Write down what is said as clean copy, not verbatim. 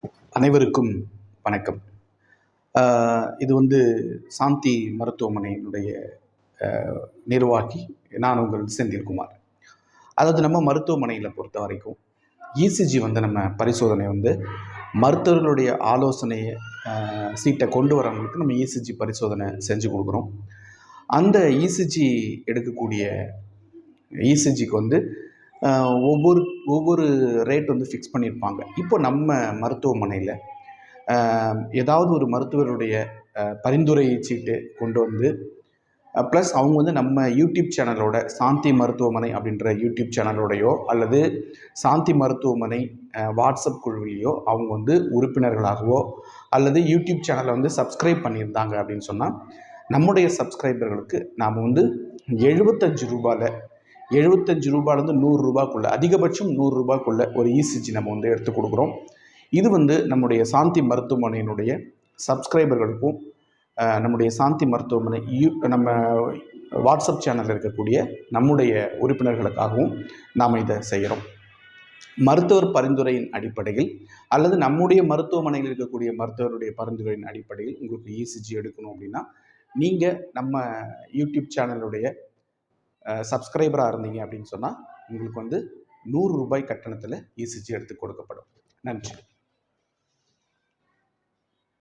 அனைவருக்கும் வணக்கம். இது சாந்தி மருத்துவமனையினுடைய நிர்வாகி. நான் உங்கள் செந்தில்குமார். அதாவது நம்ம மருத்துவமனையில் பொறுத்த வரைக்கும் இசிஜி நம்ம பரிசோதனை மருத்துவர்களுடைய ஆலோசனையை சீட்டை கொண்டு வரவங்களுக்கு நம்ம இசிஜி பரிசோதனை செஞ்சு கொடுக்குறோம். அந்த இசிஜி எடுக்கக்கூடிய இசிஜிக்கு ஒவ்வொரு ரேட் ஃபிக்ஸ் பண்ணியிருப்பாங்க. இப்போ நம்ம மருத்துவமனையில் ஏதாவது ஒரு மருத்துவருடைய பரிந்துரை சீட்டு கொண்டு ப்ளஸ் அவங்க நம்ம யூடியூப் சேனலோட சாந்தி மருத்துவமனை அப்படின்ற யூடியூப் சேனலோடையோ அல்லது சாந்தி மருத்துவமனை வாட்ஸ்அப் குழுவிலையோ அவங்க உறுப்பினர்களாகவோ அல்லது யூடியூப் சேனலை சப்ஸ்கிரைப் பண்ணியிருந்தாங்க அப்படின்னு சொன்னால் நம்முடைய சப்ஸ்கிரைபர்களுக்கு நாம் 75 ரூபாயிலேருந்து 100 ரூபாய்க்குள்ளே, அதிகபட்சம் 100 ரூபாய்க்குள்ளே ஒரு இசிஜி நம்ம எடுத்து கொடுக்குறோம். இது நம்முடைய சாந்தி மருத்துவமனையினுடைய சப்ஸ்கிரைபர்களுக்கும் நம்முடைய சாந்தி மருத்துவமனை நம்ம வாட்ஸ்அப் சேனலில் இருக்கக்கூடிய நம்முடைய உறுப்பினர்களுக்காகவும் நாம் இதை செய்கிறோம். மருத்துவர் பரிந்துரையின் அடிப்படையில் அல்லது நம்முடைய மருத்துவமனையில் இருக்கக்கூடிய மருத்துவருடைய பரிந்துரையின் அடிப்படையில் உங்களுக்கு இசிஜி எடுக்கணும் அப்படின்னா நீங்கள் நம்ம யூடியூப் சேனலுடைய சப்ஸ்கிரைபராக இருந்தீங்க அப்படின்னு சொன்னால் உங்களுக்கு 100 ரூபாய் கட்டணத்தில் இசிஜி எடுத்து கொடுக்கப்படும். நன்றி.